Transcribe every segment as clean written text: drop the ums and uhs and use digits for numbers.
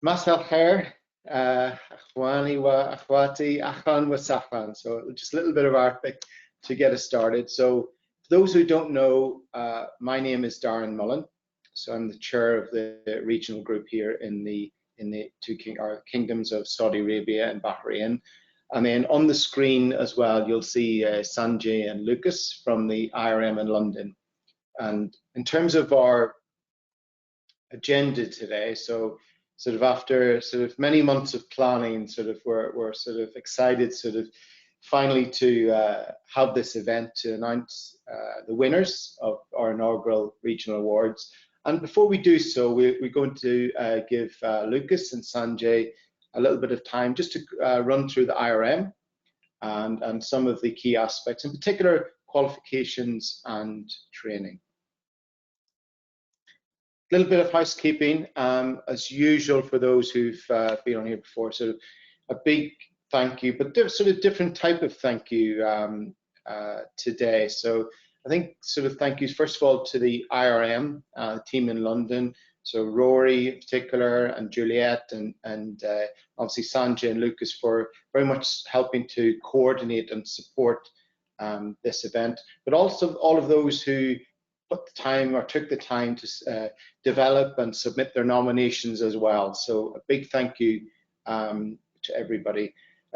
Masal khair, akhwani wa akhwati, ahlan wa sahlan. So just a little bit of Arabic to get us started. So for those who don't know, my name is Darren Mullen. So I'm the chair of the regional group here in the two kingdoms of Saudi Arabia and Bahrain. And then on the screen as well, you'll see Sanjay and Lucas from the IRM in London. And in terms of our agenda today, so sort of after sort of many months of planning, we're sort of excited finally to have this event to announce the winners of our inaugural regional awards. And before we do so, we're going to give Lucas and Sanjay a little bit of time just to run through the IRM and some of the key aspects, in particular qualifications and training. A little bit of housekeeping, as usual for those who've been on here before. Sort of a big thank you, but sort of different type of thank you today. So I think sort of thank yous first of all to the IRM team in London. So Rory in particular, and Juliet, and obviously Sanjay and Lucas for very much helping to coordinate and support this event, but also all of those who put the time or took the time to develop and submit their nominations as well. So a big thank you to everybody.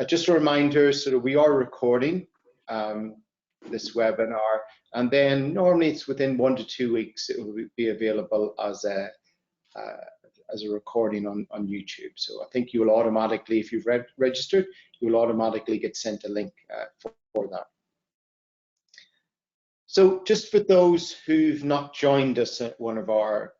Just a reminder, sort of we are recording this webinar, and then normally it's within 1 to 2 weeks it will be available as a recording on YouTube. So I think you will automatically, if you've registered, you will automatically get sent a link for that. So just for those who've not joined us at one of our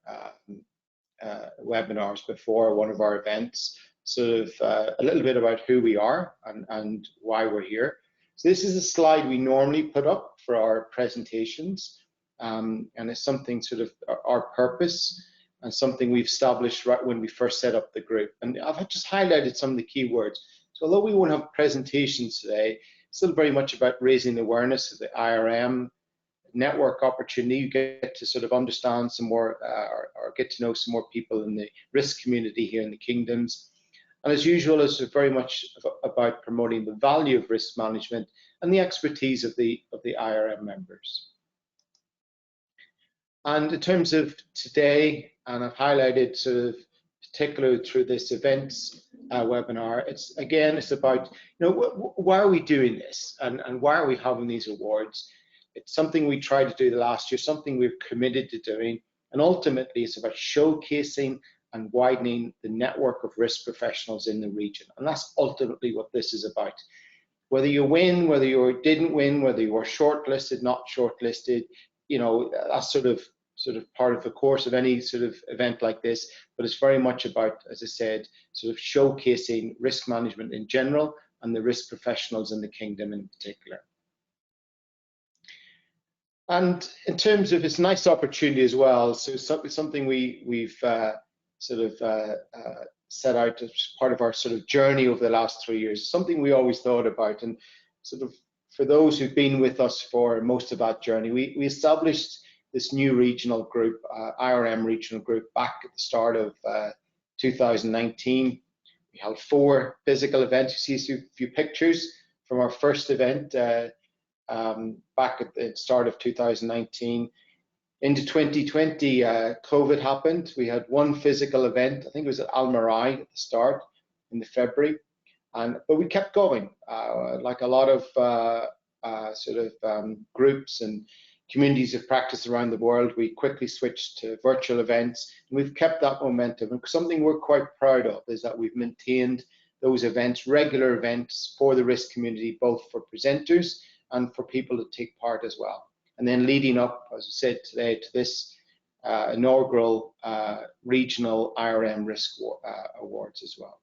webinars before, one of our events, sort of a little bit about who we are and why we're here. So this is a slide we normally put up for our presentations, and it's something sort of our purpose and something we've established right when we first set up the group. And I've just highlighted some of the key words. So although we won't have presentations today, it's still very much about raising the awareness of the IRM network opportunity. You get to sort of understand some more or get to know some more people in the risk community here in the kingdoms. And as usual, it's very much about promoting the value of risk management and the expertise of the IRM members. And in terms of today, and I've highlighted sort of particularly through this events webinar, it's about, why are we doing this and why are we having these awards? It's something we tried to do the last year, something we've committed to doing, and ultimately it's about showcasing and widening the network of risk professionals in the region. And that's ultimately what this is about. Whether you win, whether you didn't win, whether you were shortlisted, not shortlisted, that's sort of part of the course of any sort of event like this, but it's very much about, as I said, sort of showcasing risk management in general and the risk professionals in the kingdom in particular. And in terms of, it's a nice opportunity as well. So something we've set out as part of our sort of journey over the last 3 years, something we always thought about. And sort of for those who've been with us for most of that journey, we established this new regional group, IRM regional group, back at the start of 2019. We held 4 physical events. You see a few pictures from our first event back at the start of 2019. Into 2020, COVID happened. We had 1 physical event. I think it was at Al Marai at the start in February, but we kept going. Like a lot of groups and communities of practice around the world, we quickly switched to virtual events, and we've kept that momentum. And something we're quite proud of is that we've maintained those events, regular events for the risk community, both for presenters and for people to take part as well. And then leading up, as I said today, to this inaugural regional IRM risk awards as well.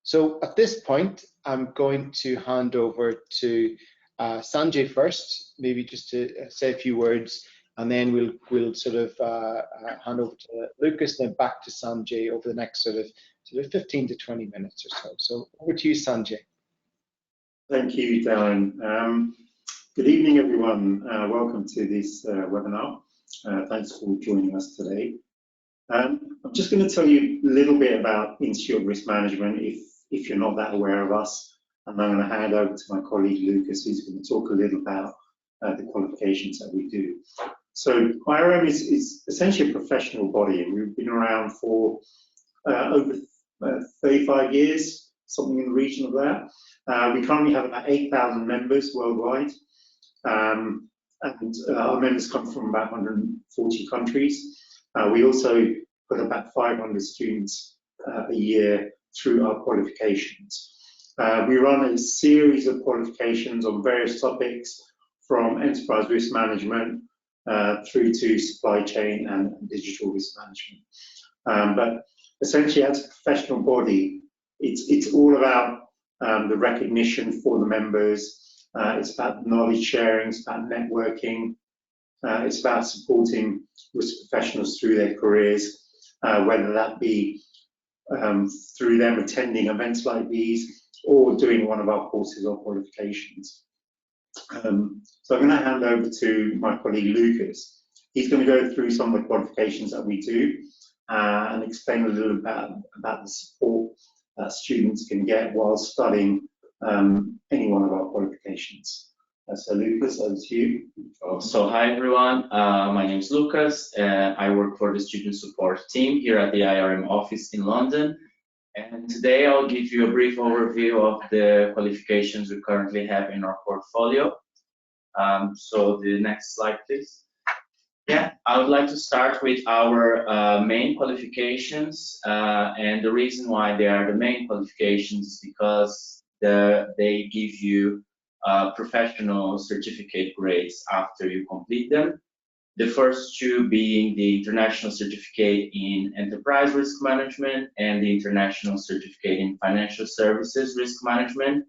So at this point, I'm going to hand over to Sanjay first, maybe just to say a few words, and then we'll sort of hand over to Lucas, then back to Sanjay over the next sort of 15 to 20 minutes or so. So over to you, Sanjay. Thank you, Darren. Good evening, everyone. Welcome to this webinar. Thanks for joining us today. I'm just going to tell you a little bit about Institute of Risk Management if you're not that aware of us. And I'm going to hand over to my colleague Lucas, who's going to talk a little about the qualifications that we do. So IRM is essentially a professional body, and we've been around for over 35 years, something in the region of that. We currently have about 8,000 members worldwide, and our members come from about 140 countries. We also put about 500 students a year through our qualifications. We run a series of qualifications on various topics, from enterprise risk management through to supply chain and digital risk management. But essentially, as a professional body, it's all about the recognition for the members. It's about knowledge sharing, it's about networking, it's about supporting risk professionals through their careers, whether that be through them attending events like these or doing one of our courses or qualifications. So I'm going to hand over to my colleague Lucas. He's going to go through some of the qualifications that we do and explain a little about the support that students can get while studying any one of our qualifications. So Lucas, over to you. So hi everyone, my name is Lucas. I work for the student support team here at the IRM office in London. And today I'll give you a brief overview of the qualifications we currently have in our portfolio. So the next slide, please. Yeah, I would like to start with our main qualifications. And the reason why they are the main qualifications is because they give you professional certificate grades after you complete them. The first two being the International Certificate in Enterprise Risk Management and the International Certificate in Financial Services Risk Management.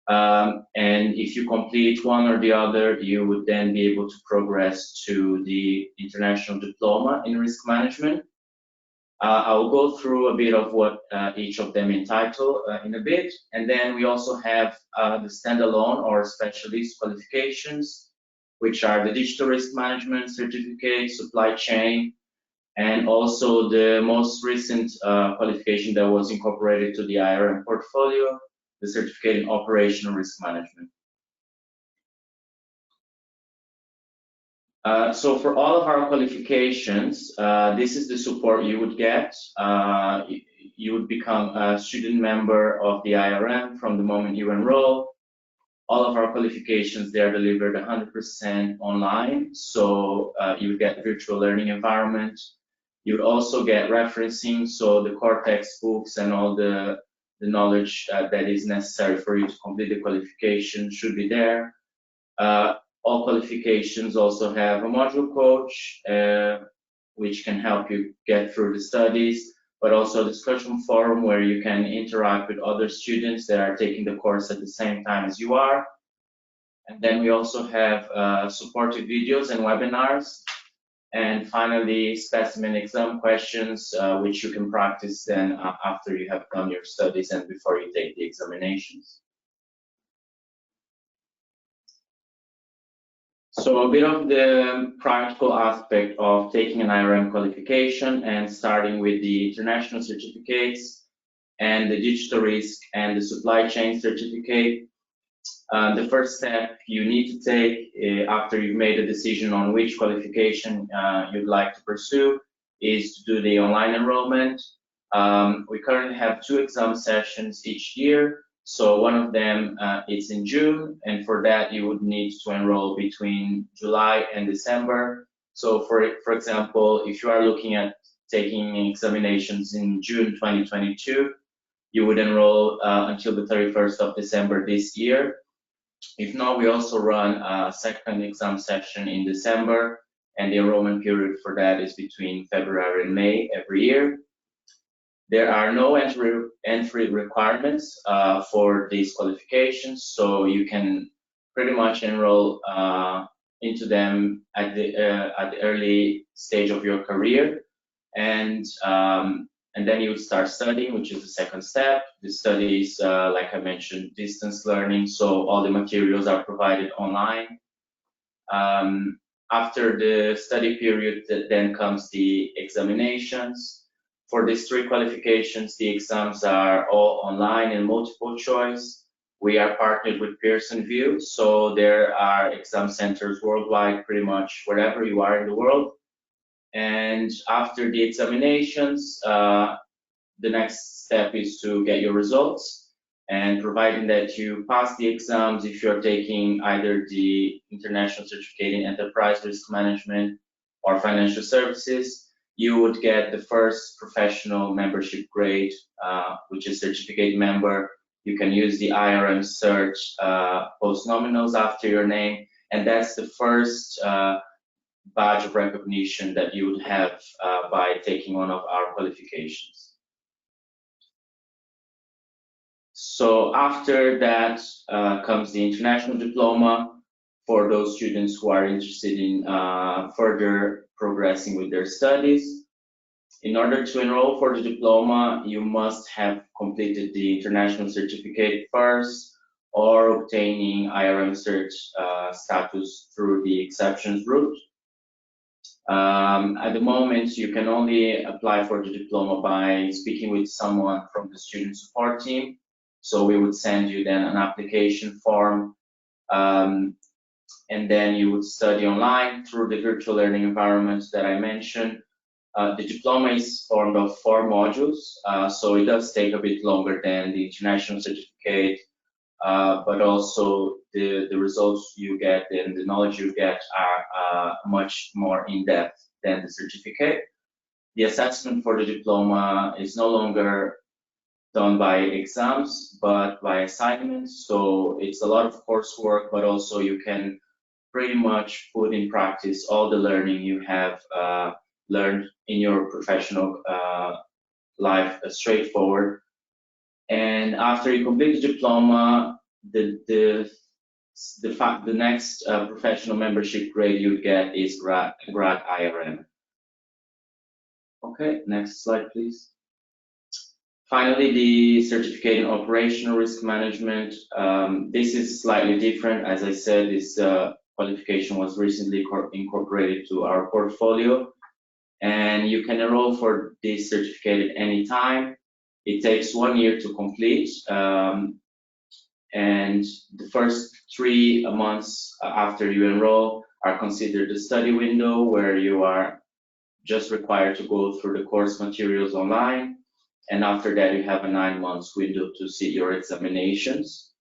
And if you complete one or the other, you would then be able to progress to the International Diploma in Risk Management. I'll go through a bit of what each of them entitle in a bit. And then we also have the standalone or specialist qualifications, which are the Digital Risk Management Certificate, Supply Chain, and also the most recent qualification that was incorporated to the IRM portfolio, the Certificate in Operational Risk Management. So for all of our qualifications, this is the support you would get. You would become a student member of the IRM from the moment you enroll. All of our qualifications, they are delivered 100% online, so you would get virtual learning environment. You would also get referencing, so the core textbooks and all the knowledge that is necessary for you to complete the qualification should be there. All qualifications also have a module coach, which can help you get through the studies, but also a discussion forum where you can interact with other students that are taking the course at the same time as you are. And then we also have supportive videos and webinars. And finally, specimen exam questions, which you can practice then after you have done your studies and before you take the examinations. So a bit of the practical aspect of taking an IRM qualification, and starting with the international certificates and the digital risk and the supply chain certificate. The first step you need to take after you've made a decision on which qualification you'd like to pursue is to do the online enrollment. We currently have 2 exam sessions each year. So one of them is in June, and for that you would need to enroll between July and December. So for example, if you are looking at taking examinations in June 2022, you would enroll until the 31st of December this year. If not, we also run a second exam session in December, and the enrollment period for that is between February and May every year. There are no entry requirements for these qualifications, so you can pretty much enroll into them at the early stage of your career, and then you would start studying, which is the second step. The study is, like I mentioned, distance learning, so all the materials are provided online. After the study period, then comes the examinations. For these 3 qualifications, the exams are all online and multiple choice. We are partnered with Pearson VUE, so there are exam centers worldwide, pretty much wherever you are in the world. And after the examinations, the next step is to get your results. And providing that you pass the exams, if you're taking either the International Certificate in Enterprise Risk Management or Financial Services, you would get the first professional membership grade, which is certificate member. You can use the IRM search post-nominals after your name, and that's the first badge of recognition that you would have by taking one of our qualifications. So after that comes the international diploma for those students who are interested in further progressing with their studies. In order to enroll for the diploma, you must have completed the international certificate first or obtaining IRM search status through the exceptions route. At the moment, you can only apply for the diploma by speaking with someone from the student support team. So we would send you then an application form, and then you would study online through the virtual learning environment that I mentioned. The diploma is formed of 4 modules, so it does take a bit longer than the international certificate, but also the results you get and the knowledge you get are much more in-depth than the certificate. The assessment for the diploma is no longer done by exams, but by assignments. So it's a lot of coursework, but also you can pretty much put in practice all the learning you have learned in your professional life straightforward. And after you complete the diploma, the next professional membership grade you get is grad IRM. Okay, next slide, please. Finally, the certificate in operational risk management. This is slightly different. As I said, this qualification was recently incorporated to our portfolio, and you can enroll for this certificate at any time. It takes 1 year to complete, and the first 3 months after you enroll are considered the study window, where you are just required to go through the course materials online. And after that, you have a 9 months window to sit your examinations.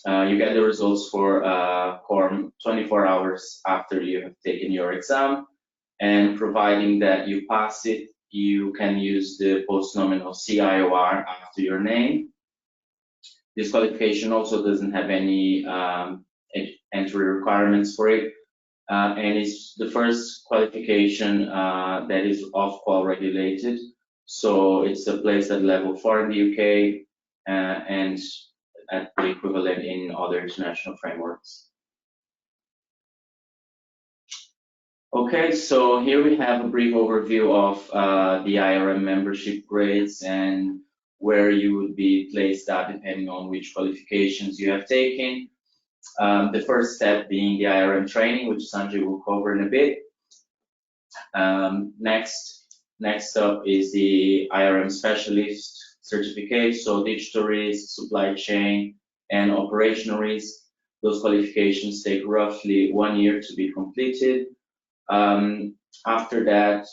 You get the results for quorum 24 hours after you have taken your exam. And providing that you pass it, you can use the post-nominal CIOR after your name. This qualification also doesn't have any entry requirements for it. And it's the first qualification that is off-qual regulated. So it's a place at level 4 in the UK and at the equivalent in other international frameworks. Okay, so here we have a brief overview of the IRM membership grades and where you would be placed at depending on which qualifications you have taken. The first step being the IRM training, which Sanjay will cover in a bit. Next up is the IRM specialist certificate, so digital risk, supply chain, and operational risk. Those qualifications take roughly 1 year to be completed. After that,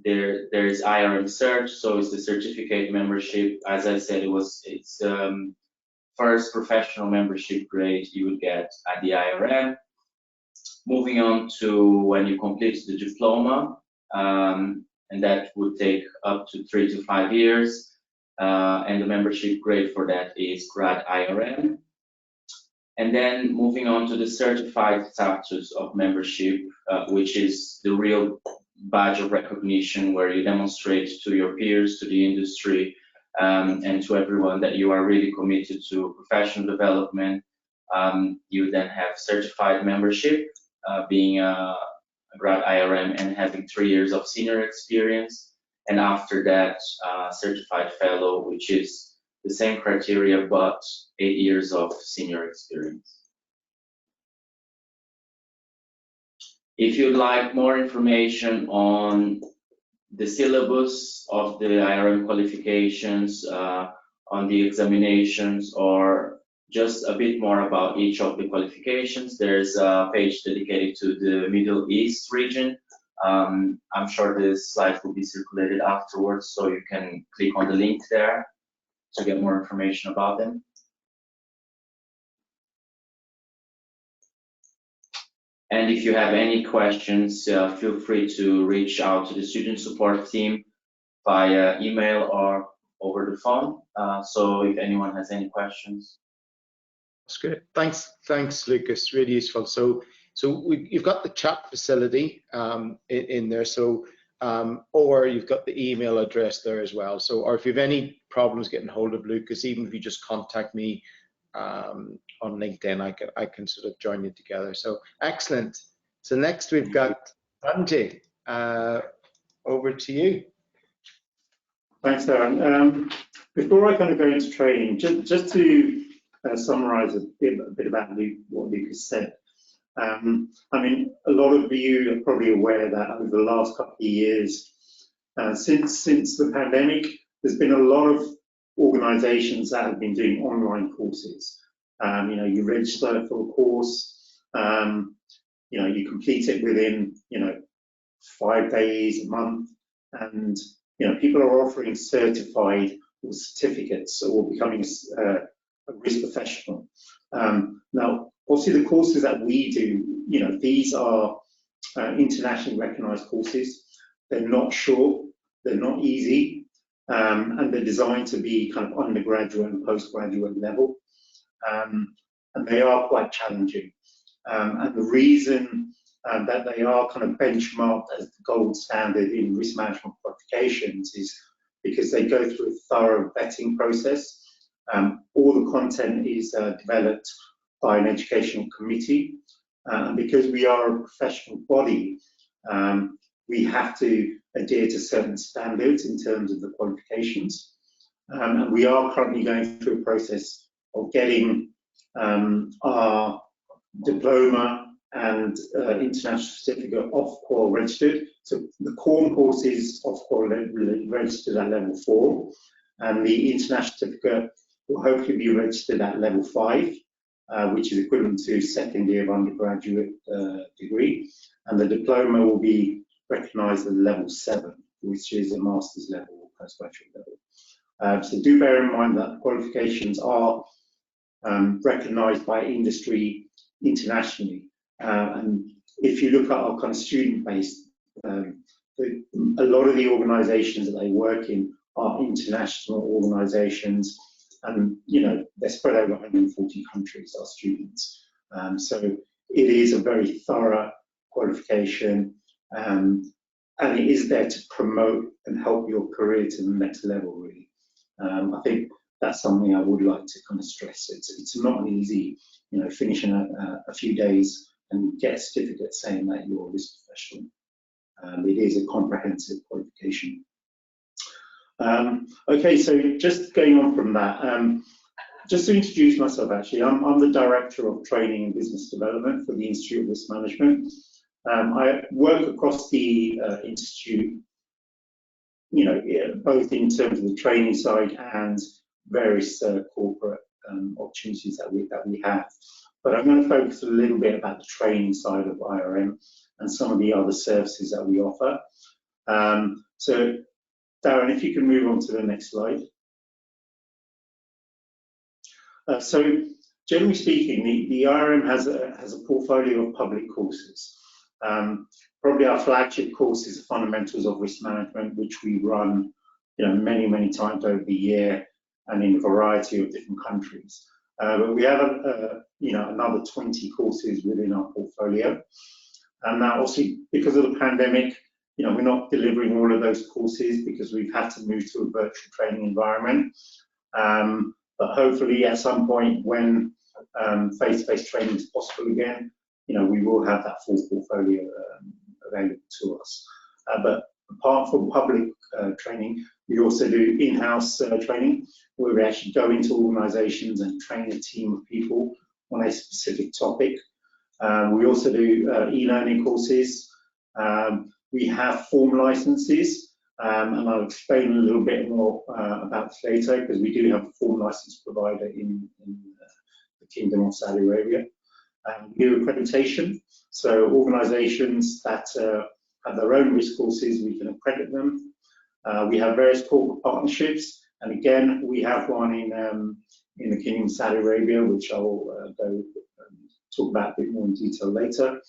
there is IRM search, so it's the certificate membership. As I said, it's first professional membership grade you would get at the IRM. Moving on to when you complete the diploma, and that would take up to 3 to 5 years, and the membership grade for that is grad IRM. And then moving on to the certified status of membership, which is the real badge of recognition where you demonstrate to your peers, to the industry, and to everyone that you are really committed to professional development. You then have certified membership, being a grad IRM and having 3 years of senior experience. And after that, certified fellow, which is the same criteria, but 8 years of senior experience. If you'd like more information on the syllabus of the IRM qualifications, on the examinations, or just a bit more about each of the qualifications, there's a page dedicated to the Middle East region. I'm sure the slides will be circulated afterwards, so you can click on the link there to get more information about them. And if you have any questions, feel free to reach out to the student support team via email or over the phone. So if anyone has any questions. That's great. Thanks, Lucas. Really useful. So you've got the chat facility in there. So or you've got the email address there as well. So, or if you have any problems getting hold of Lucas, even if you just contact me on LinkedIn, I can sort of join you together. So excellent. So next we've got Sanjay. Over to you. Thanks, Darren. Before I kind of go into training, just to summarize a bit about what Lucas said. I mean, a lot of you are probably aware that over the last couple of years, since the pandemic, there's been a lot of organizations that have been doing online courses. You know, you register for a course, you know, you complete it within, you know, 5 days, a month, and, you know, people are offering certified or certificates or becoming a risk professional. Now, obviously the courses that we do, you know, these are internationally recognized courses. They're not short, they're not easy, and they're designed to be kind of undergraduate and postgraduate level. And they are quite challenging. And the reason that they are kind of benchmarked as the gold standard in risk management qualifications is because they go through a thorough vetting process. All the content is developed by an educational committee. And because we are a professional body, we have to adhere to certain standards in terms of the qualifications. And we are currently going through a process of getting our diploma and international certificate Ofqual registered. So the core course is Ofqual registered at level 4, and the international certificate will hopefully be registered at level 5, which is equivalent to second year of undergraduate degree, and the diploma will be recognised at level 7, which is a master's level or postgraduate level. So do bear in mind that qualifications are recognised by industry internationally. And if you look at our kind of student base, a lot of the organisations that they work in are international organisations, and you know they're spread over 140 countries, our students. So it is a very thorough qualification, and it is there to promote and help your career to the next level, really. I think that's something I would like to kind of stress. It's not an easy, you know, finish in a few days and get a certificate saying that you're a risk professional. It is a comprehensive qualification. Okay, so just going on from that, just to introduce myself, actually, I'm the Director of Training and Business Development for the Institute of Risk Management. I work across the Institute, you know, both in terms of the training side and various corporate opportunities that we have. But I'm going to focus a little bit about the training side of IRM and some of the other services that we offer. So, Darren, if you can move on to the next slide. So, generally speaking, the IRM has a portfolio of public courses. Probably our flagship course is the Fundamentals of Risk Management, which we run, you know, many times over the year and in a variety of different countries. But we have, you know, another 20 courses within our portfolio. And now, obviously, because of the pandemic, you know, we're not delivering all of those courses because we've had to move to a virtual training environment. But hopefully, at some point, when face-to-face training is possible again, you know, we will have that full portfolio available to us. But apart from public training, we also do in-house training, where we actually go into organisations and train a team of people on a specific topic. We also do e-learning courses. We have form licenses, and I'll explain a little bit more about this later, because we do have a form license provider in the Kingdom of Saudi Arabia. We do accreditation, so organisations that have their own risk courses, we can accredit them. We have various corporate partnerships, and again, we have one in the Kingdom of Saudi Arabia, which I will go talk about a bit more in detail later.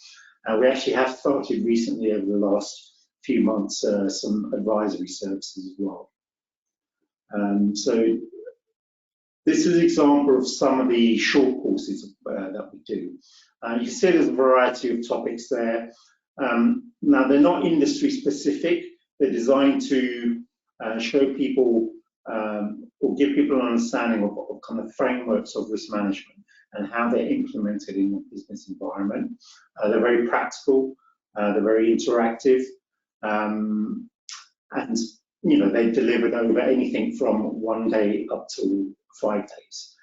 We actually have started recently, over the last few months, some advisory services as well. So this is an example of some of the short courses that we do. You can see there's a variety of topics there. Now, they're not industry specific. They're designed to show people or give people an understanding of kind of frameworks of risk management and how they're implemented in a business environment. They're very practical, they're very interactive, and they're delivered over anything from 1 day up to 5 days.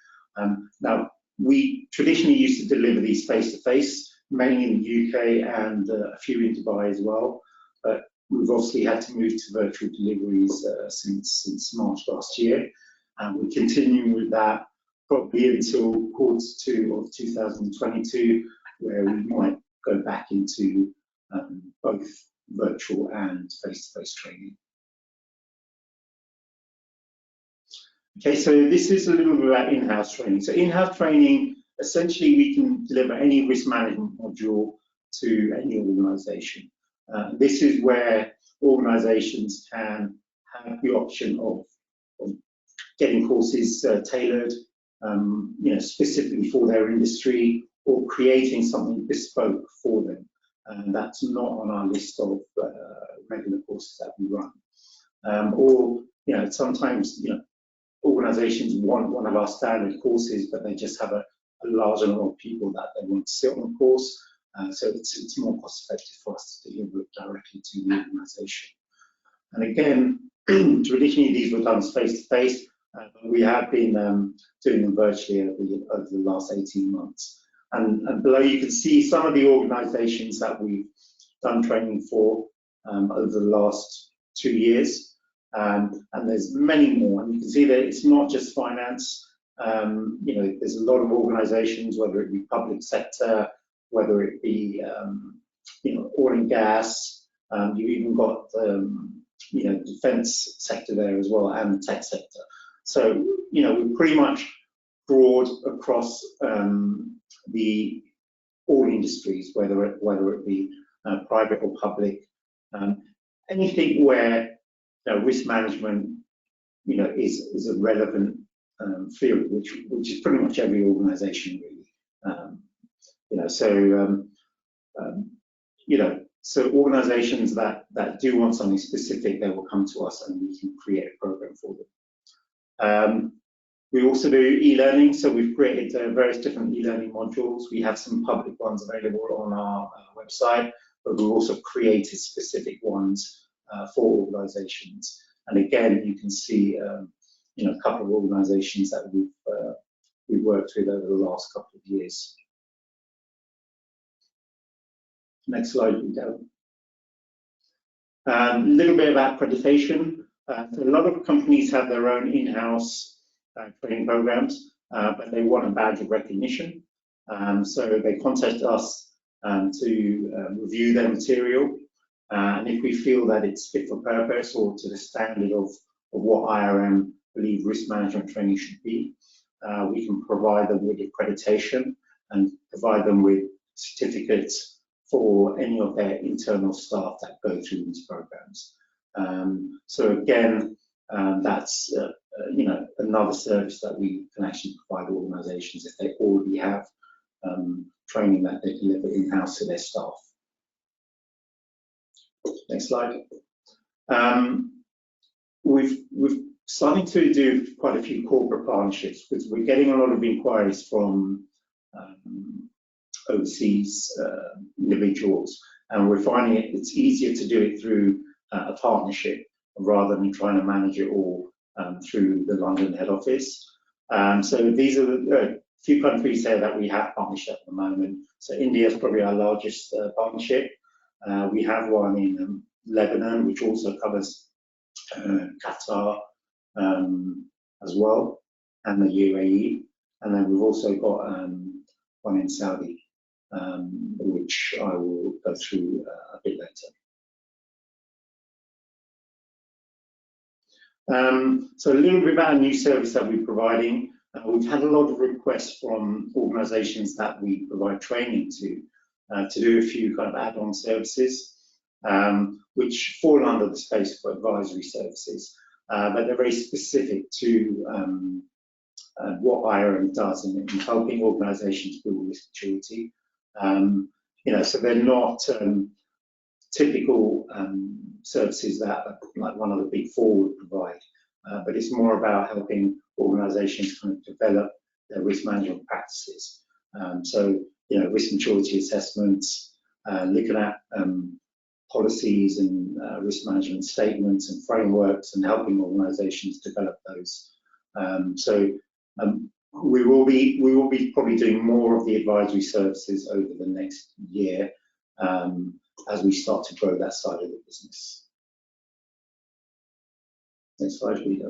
Now, we traditionally used to deliver these face-to-face, mainly in the UK and a few in Dubai as well, but we've obviously had to move to virtual deliveries since March last year, and we're continuing with that probably until Q2 of 2022, where we might go back into both virtual and face-to-face training. Okay, so this is a little bit about in-house training. So in-house training, essentially we can deliver any risk management module to any organisation. This is where organisations can have the option of getting courses tailored, specifically for their industry, or creating something bespoke for them. And that's not on our list of regular courses that we run. Or sometimes organisations want one of our standard courses, but they just have a large number of people that they want to sit on the course. So it's more cost effective for us to deliver it directly to the organisation. And again, traditionally these were done face to face, but we have been doing them virtually over the last 18 months. And below you can see some of the organisations that we've done training for over the last 2 years. And there's many more, and you can see that it's not just finance. There's a lot of organisations, whether it be public sector, whether it be oil and gas. You've even got the defence sector there as well, and the tech sector. So we're pretty much broad across all industries, whether it be private or public. Anything where risk management, is a relevant field, which is pretty much every organisation really. So organisations that do want something specific, they will come to us and we can create a program for them. We also do e-learning, so we've created various different e-learning modules. We have some public ones available on our website, but we've also created specific ones for organisations. And again, you can see a couple of organisations that we've worked with over the last couple of years. Next slide, we go. A little bit about accreditation. So a lot of companies have their own in-house training programs, but they want a badge of recognition. So they contact us to review their material. And if we feel that it's fit for purpose or to the standard of what IRM believe risk management training should be, we can provide them with accreditation and provide them with certificates for any of their internal staff that go through these programs. So again, that's another service that we can actually provide organisations if they already have training that they deliver in-house to their staff. Next slide. We've starting to do quite a few corporate partnerships because we're getting a lot of inquiries from overseas individuals, and we're finding it's easier to do it through a partnership rather than trying to manage it all through the London head office. So these are few countries there that we have partnership at the moment. So India is probably our largest partnership. We have one in Lebanon, which also covers Qatar as well, and the UAE. And then we've also got one in Saudi, which I will go through a bit later. So a little bit about a new service that we're providing. We've had a lot of requests from organisations that we provide training to do a few kind of add-on services, which fall under the space for advisory services, but they're very specific to what IRM does in helping organisations build risk maturity. So they're not typical services that like one of the big four would provide, but it's more about helping organisations kind of develop their risk management practices. So risk maturity assessments, looking at policies and risk management statements and frameworks, and helping organisations develop those. We will be probably doing more of the advisory services over the next year as we start to grow that side of the business. Next slide, please.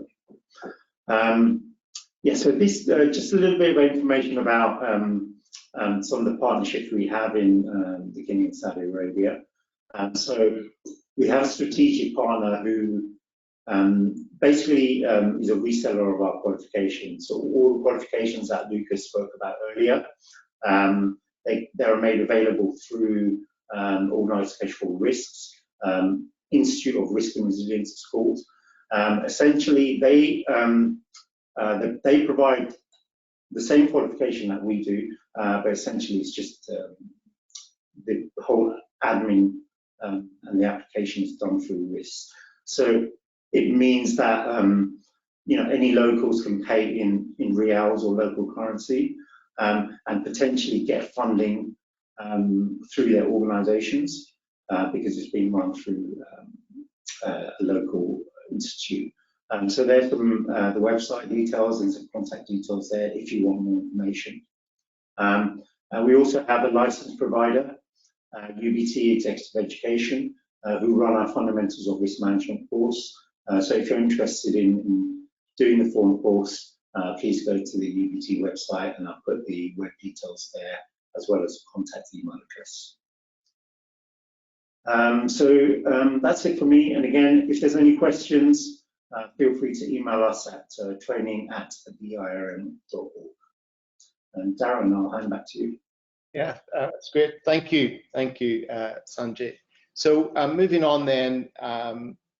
So this just a little bit of information about some of the partnerships we have in the Kingdom of Saudi Arabia. So we have a strategic partner who basically is a reseller of our qualifications. So all the qualifications that Lucas spoke about earlier, they are made available through Organizational Risks, Institute of Risk and Resilience it's called. Essentially, they provide the same qualification that we do, but essentially it's just the whole admin and the application is done through RIS. So it means that any locals can pay in riyals or local currency, and potentially get funding through their organisations because it's being run through a local institute. So there's some the website details and some contact details there if you want more information. And we also have a licensed provider, UBT Executive Education, who run our Fundamentals of Risk Management course. So if you're interested in doing the form course, please go to the UBT website, and I'll put the web details there as well as a contact email address. That's it for me. And again, if there's any questions, feel free to email us at training@theirm.org. And Darren, I'll hand back to you. Yeah, that's great. Thank you, Sanjay. So moving on then.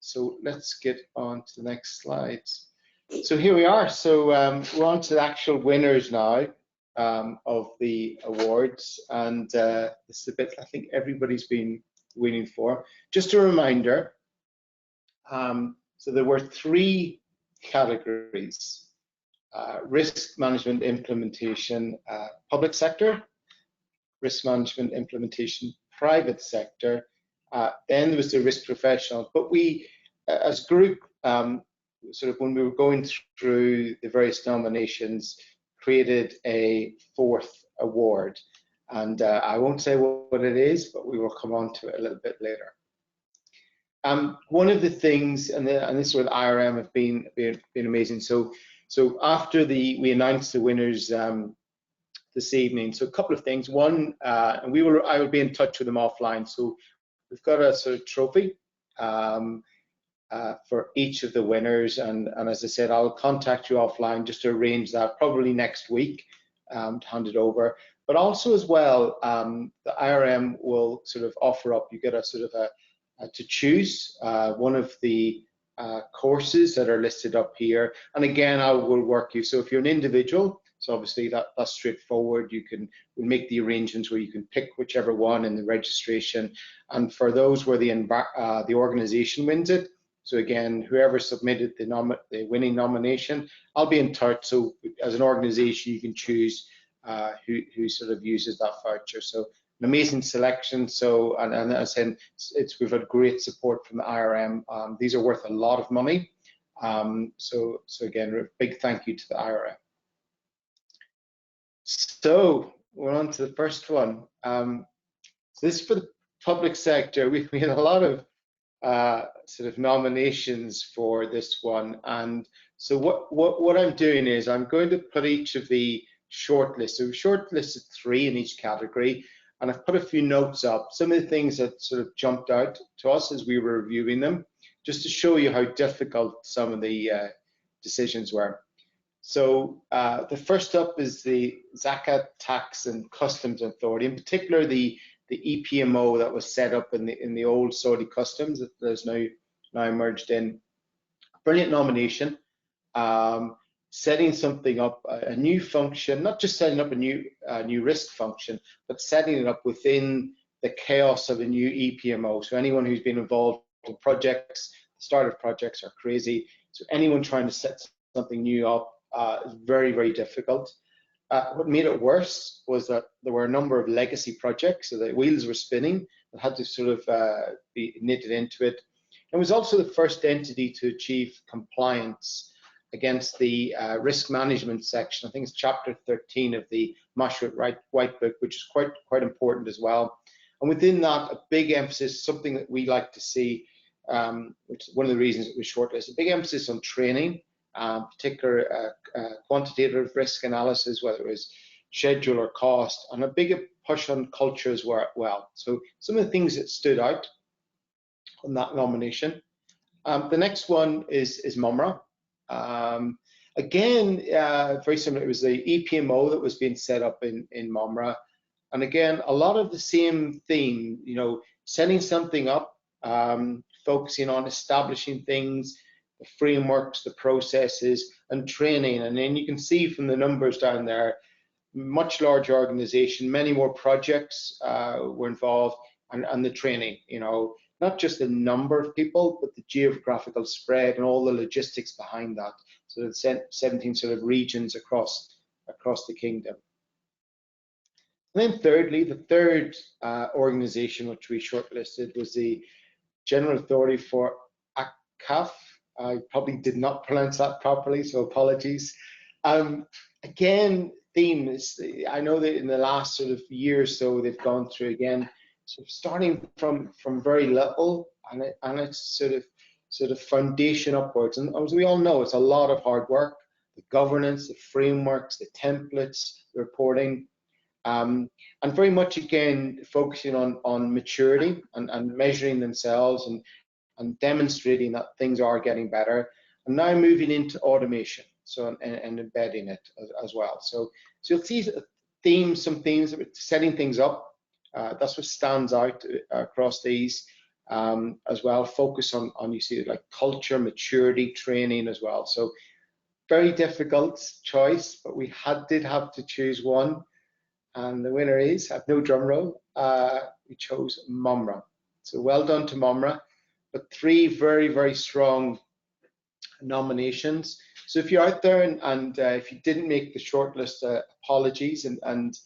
So let's get on to the next slides. So here we are. So we're on to the actual winners now of the awards, and this is a bit I think everybody's been waiting for. Just a reminder. So there were 3 categories: risk management implementation, public sector; risk management implementation, private sector. Then there was the risk professional. But we, as a group, sort of when we were going through the various nominations, created a 4th award. And I won't say what it is, but we will come on to it a little bit later. One of the things, and this is what IRM have been amazing. So after we announced the winners this evening. So a couple of things. One, and I will be in touch with them offline. So we've got a sort of trophy for each of the winners, and as I said, I'll contact you offline just to arrange that probably next week to hand it over. But also as well, the IRM will sort of offer up. You get a sort of to choose one of the courses that are listed up here, and again, I will work you. So if you're an individual, so obviously that's straightforward. We'll make the arrangements where you can pick whichever one in the registration. And for those where the organization wins it, so again, whoever submitted the winning nomination, I'll be in touch. So as an organization, you can choose who sort of uses that voucher. So an amazing selection. So and as I said, we've had great support from the IRM. These are worth a lot of money. So again, a big thank you to the IRM. So we're on to the first one. So this is for the public sector. We had a lot of sort of nominations for this one, and so what I'm doing is I'm going to put each of the shortlists. So we've shortlisted 3 in each category, and I've put a few notes up. Some of the things that sort of jumped out to us as we were reviewing them, just to show you how difficult some of the decisions were. So the first up is the Zakat Tax and Customs Authority, in particular the EPMO that was set up in the old Saudi customs that is now merged in. Brilliant nomination. Setting something up, a new function, not just setting up a new risk function, but setting it up within the chaos of a new EPMO. So anyone who's been involved in projects, the start of projects are crazy. So anyone trying to set something new up is very, very difficult. What made it worse was that there were a number of legacy projects, so the wheels were spinning and had to sort of be knitted into it. It was also the first entity to achieve compliance against the risk management section. I think it's chapter 13 of the Mashruq White Book, which is quite important as well. And within that, a big emphasis, something that we like to see, which is one of the reasons it was shortlisted, a big emphasis on training. Particular quantitative risk analysis, whether it was schedule or cost, and a bigger push on culture as well. So some of the things that stood out on that nomination. The next one is MUMRA. Again, very similar. It was the EPMO that was being set up in MUMRA, and again, a lot of the same theme. You know, setting something up, focusing on establishing things, the frameworks, the processes, and training. And then you can see from the numbers down there, much larger organization, many more projects were involved, and the training, you know, not just the number of people, but the geographical spread and all the logistics behind that. So it's 17 sort of regions across the kingdom. And then thirdly, the third organization which we shortlisted was the General Authority for ACAF. I probably did not pronounce that properly, so apologies. Again, themes. I know that in the last sort of year or so, they've gone through again, sort of starting from very little, and it's sort of foundation upwards. And as we all know, it's a lot of hard work. The governance, the frameworks, the templates, the reporting, and very much again focusing on maturity and measuring themselves and demonstrating that things are getting better, and now moving into automation, so and embedding it as well. So you'll see themes, some themes that setting things up. That's what stands out across these as well. Focus on you see like culture, maturity, training as well. So very difficult choice, but we did have to choose one, and the winner is, I have no drum roll, we chose MUMRA. So well done to MUMRA. But 3 very, very strong nominations. So if you're out there and if you didn't make the shortlist, apologies. And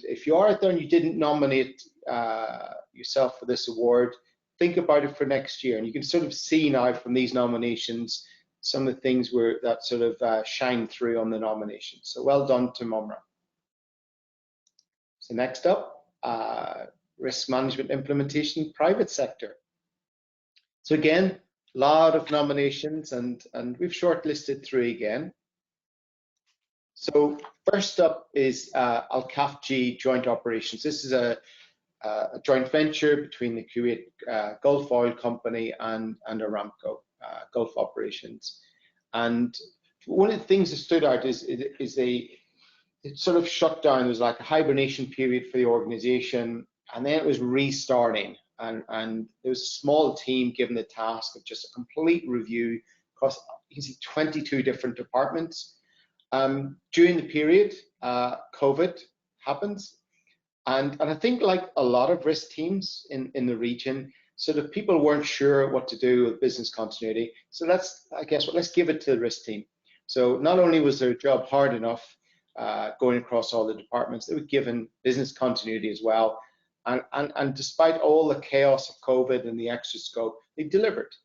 if you are out there and you didn't nominate yourself for this award, think about it for next year. And you can sort of see now from these nominations some of the things that sort of shine through on the nomination. So well done to MUMRA. So next up, risk management implementation, private sector. So again, a lot of nominations, and we've shortlisted 3 again. So first up is Al-Khafji Joint Operations. This is a joint venture between the Kuwait Gulf Oil Company and Aramco Gulf Operations. And one of the things that stood out is it sort of shut down. There was like a hibernation period for the organization, and then it was restarting. And there was a small team given the task of just a complete review across, you can see 22 different departments. During the period, COVID happens. And I think like a lot of risk teams in the region, sort of people weren't sure what to do with business continuity. So let's give it to the risk team. So not only was their job hard enough going across all the departments, they were given business continuity as well. And despite all the chaos of COVID and the extra scope, they delivered.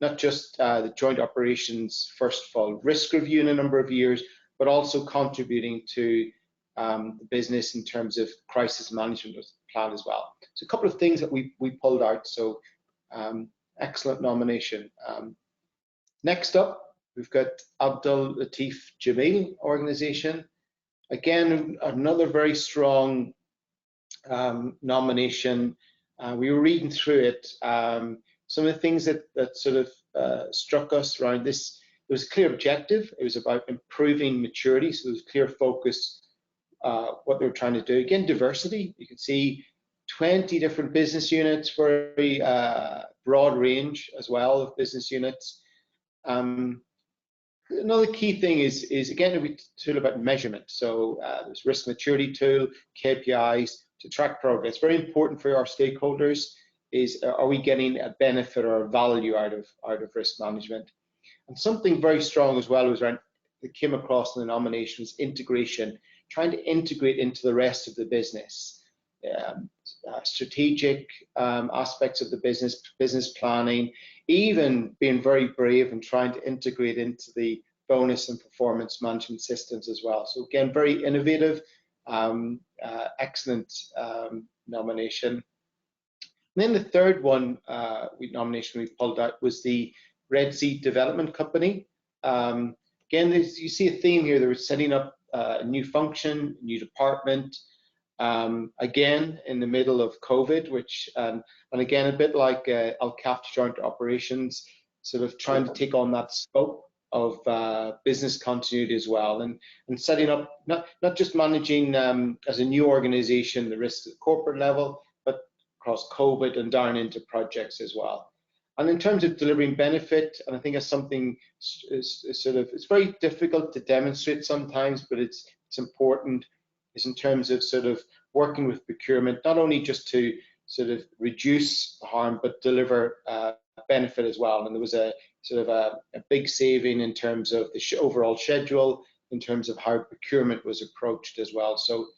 Not just the joint operations, first of all, risk review in a number of years, but also contributing to the business in terms of crisis management plan as well. So a couple of things that we pulled out. So excellent nomination. Next up, we've got Abdul Latif Jameel organization. Again, another very strong nomination. We were reading through it. Some of the things that sort of struck us around this, there was a clear objective. It was about improving maturity, so there was clear focus what they were trying to do. Again, diversity. You can see 20 different business units, very broad range as well of business units. Another key thing is again, we tool about measurement. So there's risk maturity tool, KPIs to track progress. Very important for our stakeholders is, are we getting a benefit or a value out of risk management? And something very strong as well was around, that came across in the nomination, was integration, trying to integrate into the rest of the business. Strategic aspects of the business planning, even being very brave and trying to integrate into the bonus and performance management systems as well. So again, very innovative, excellent nomination. And then the third one nomination we pulled out was the Red Sea Development Company. Again, you see a theme here. They were setting up a new function, new department, again in the middle of COVID, which and again a bit like Al-Kaf Joint Operations, sort of trying to take on that scope of business continuity as well, and setting up not just managing as a new organization the risks at the corporate level, but across COVID and down into projects as well. And in terms of delivering benefit, and I think it's something it's very difficult to demonstrate sometimes, but it's important, is in terms of sort of working with procurement, not only just to sort of reduce harm, but deliver benefit as well. And there was a sort of a big saving in terms of the overall schedule, in terms of how procurement was approached as well. So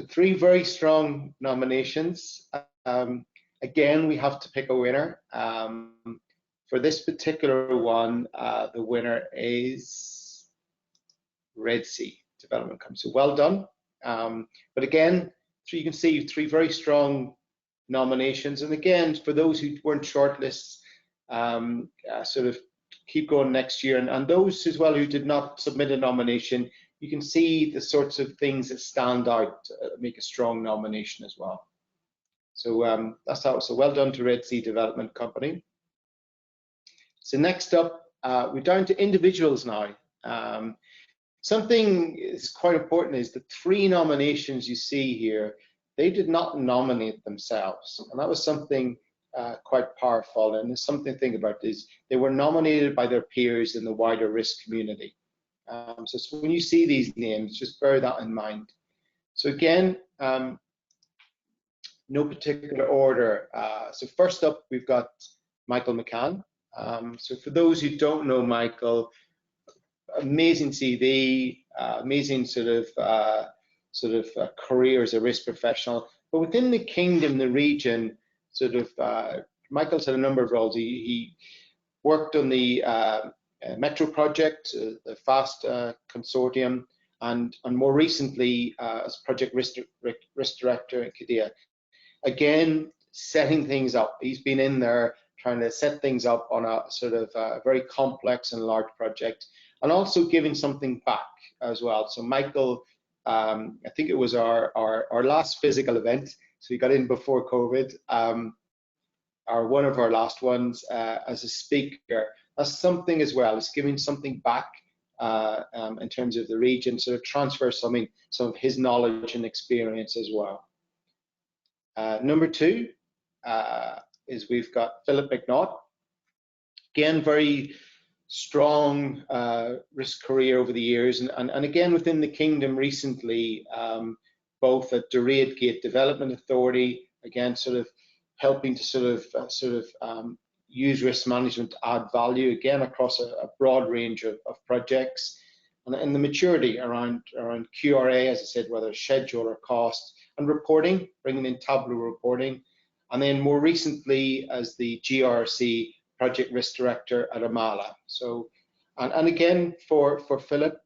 three very strong nominations. Again, we have to pick a winner. For this particular one, the winner is Red Sea Development Company. So well done. But again, so you can see three very strong nominations. And again, for those who weren't shortlists, sort of keep going next year. And those as well who did not submit a nomination, you can see the sorts of things that stand out, make a strong nomination as well. So that's how. So well done to Red Sea Development Company. So next up, we're down to individuals now. Something is quite important is the three nominations you see here, they did not nominate themselves. And that was something quite powerful. And there's something to think about is they were nominated by their peers in the wider risk community. So when you see these names, just bear that in mind. So again, no particular order. So first up, we've got Michael McCann. So for those who don't know Michael, amazing CV, amazing sort of career as a risk professional. But within the kingdom, the region, sort of, Michael's had a number of roles. He worked on the Metro project, the FAST consortium, and more recently as project risk director at Qiddiya. Again, setting things up. He's been in there trying to set things up on a sort of very complex and large project, and also giving something back as well. So Michael, I think it was our last physical event, so he got in before COVID, or one of our last ones as a speaker. That's something as well, it's giving something back in terms of the region, sort of transfer some of his knowledge and experience as well. Number two is we've got Philip McNaught. Again, very strong risk career over the years, and again within the kingdom recently, both at Duraid Gate Development Authority, again sort of helping to sort of use risk management to add value again across a broad range of projects, and the maturity around QRA, as I said, whether schedule or cost, and reporting, bringing in Tableau reporting, and then more recently as the GRC Project Risk Director at Amala. So And again, for Philip,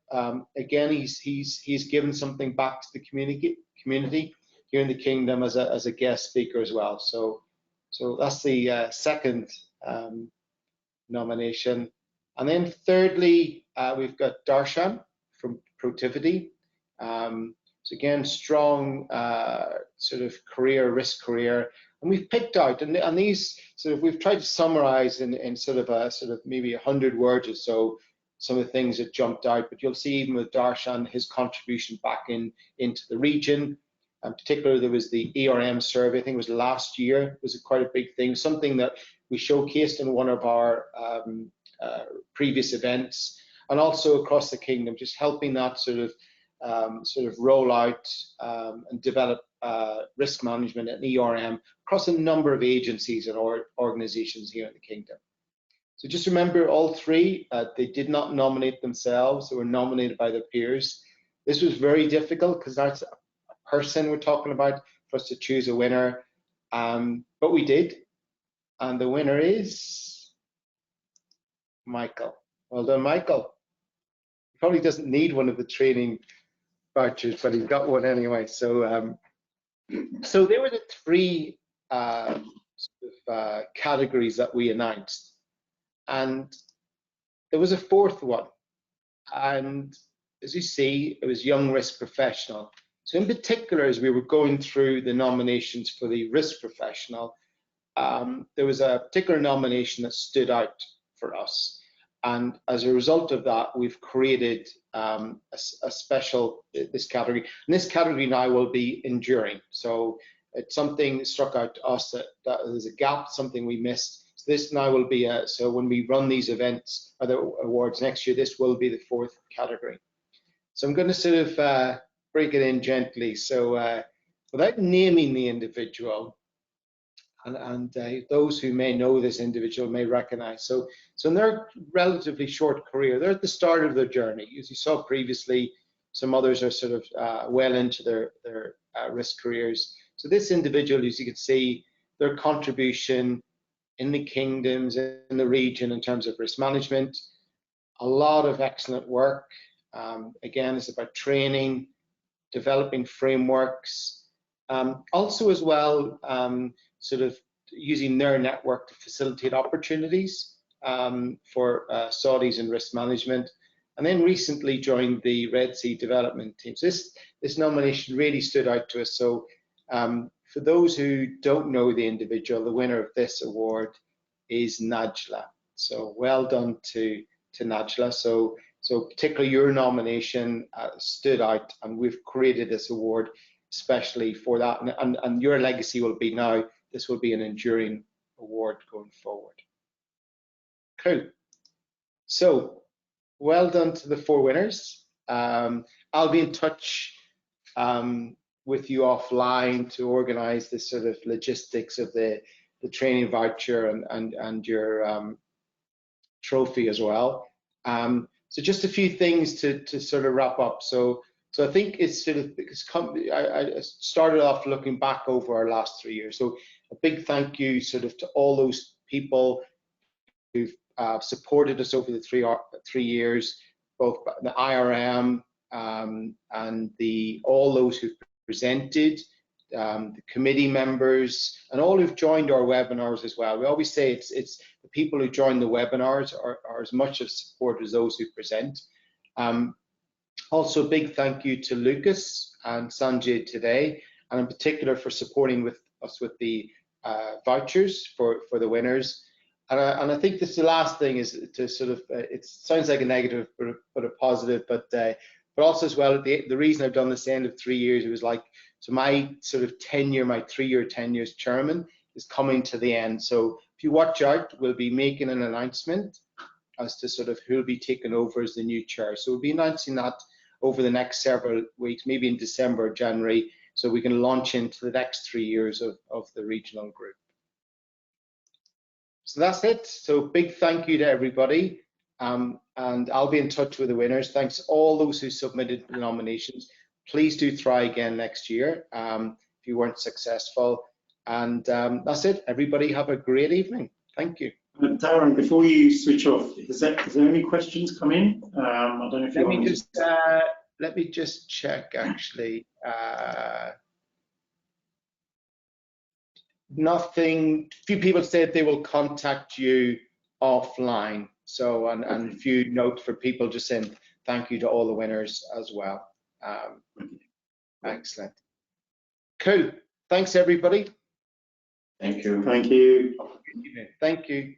again, he's given something back to the community here in the Kingdom as a guest speaker as well. So that's the second nomination. And then thirdly, we've got Darshan from Protivity. So again, strong sort of risk career. And we've picked out, and these sort of, we've tried to summarize in sort of maybe 100 words or so, some of the things that jumped out. But you'll see even with Darshan, his contribution back into the region. And particularly, there was the IRM survey, I think it was last year, it was quite a big thing, something that we showcased in one of our previous events, and also across the Kingdom, just helping that sort of roll out and develop risk management and ERM across a number of agencies and organizations here in the Kingdom. So just remember, all three, they did not nominate themselves, they were nominated by their peers. This was very difficult because that's a person we're talking about for us to choose a winner, but we did, and the winner is Michael. Well done, Michael. He probably doesn't need one of the training vouchers, but he's got one anyway. So so there were the three categories that we announced, and there was a fourth one, and as you see, it was young risk professional. So in particular, as we were going through the nominations for the risk professional, there was a particular nomination that stood out for us. And as a result of that, we've created a special, this category. And this category now will be enduring. So it's something that struck out to us that there's a gap, something we missed. So this now will be, so when we run these events or the awards next year, this will be the fourth category. So I'm going to sort of break it in gently. So without naming the individual, and those who may know this individual may recognize. So in their relatively short career, they're at the start of their journey. As you saw previously, some others are sort of well into their risk careers. So this individual, as you can see, their contribution in the kingdoms, in the region in terms of risk management, a lot of excellent work. Again, it's about training, developing frameworks, also as well, sort of using their network to facilitate opportunities for Saudis in risk management, and then recently joined the Red Sea development team. So this nomination really stood out to us. So for those who don't know the individual, the winner of this award is Najla. So well done to Najla. So particularly your nomination stood out, and we've created this award especially for that. And your legacy will be now, this will be an enduring award going forward. Cool. So well done to the four winners. I'll be in touch with you offline to organize this sort of logistics of the training voucher and your trophy as well. So just a few things to sort of wrap up. So I think it's sort of, I started off looking back over our last 3 years. So a big thank you sort of to all those people who've supported us over the 3 years, both the IRM and all those who've presented, the committee members, and all who've joined our webinars as well. We always say it's the people who join the webinars are as much of support as those who present. Also, a big thank you to Lucas and Sanjay today, and in particular for supporting us with the vouchers for the winners. And I think this the last thing is to sort of, it sounds like a negative, but a positive, but also as well, the reason I've done this end of 3 years, it was like, so my sort of tenure, my 3-year tenure as chairman is coming to the end. So if you watch out, we'll be making an announcement as to sort of who'll be taking over as the new chair. So we'll be announcing that over the next several weeks, maybe in December or January, so we can launch into the next 3 years of the regional group. So that's it. So big thank you to everybody. And I'll be in touch with the winners. Thanks to all those who submitted the nominations. Please do try again next year if you weren't successful. And that's it. Everybody have a great evening. Thank you. Darren, before you switch off, is there any questions come in? I don't know if you want to. Let me just check actually. Nothing. Few people said they will contact you offline. So, and a few notes for people just saying thank you to all the winners as well. Excellent. Cool. Thanks, everybody. Thank you. Thank you. Thank you.